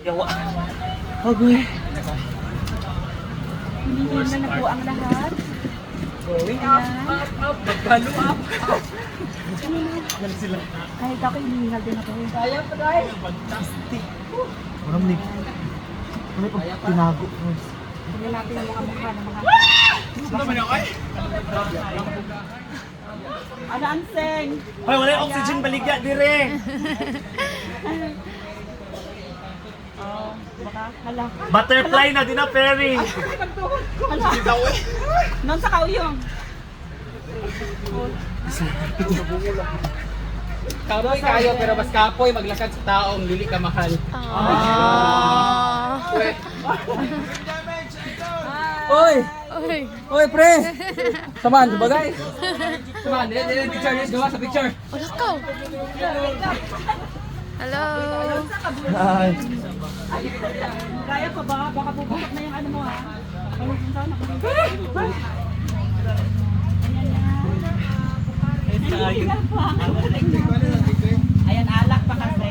Yawa. Agoy. Hinihingan na po ang lahat. Going up, up, up. Magpalo up. Galing sila. Kahit ako hinihingal din ako. Kaya pa dahil. Fantastic. Walang nig. Ano pag tinago? Tingnan natin yung mga mukha ng mga... Ano man ako eh? Ano anseng? Hoy, wala yung oxygen baligya dire. Oh, baka hala. Butterfly na din na ferry. Hala. Non sa kauyong. Kapoy kayo pero mas kapoy maglakad sa taong dili ka mahal. Oy! Oy. Oy pre! Saman, bagay. Saman, dili picture, yes, gawa sa picture. Wala ka. Hello. Hi. Kaya pa ba? Baka puputok na yung ano mo ha. Ayan alak pa kasi.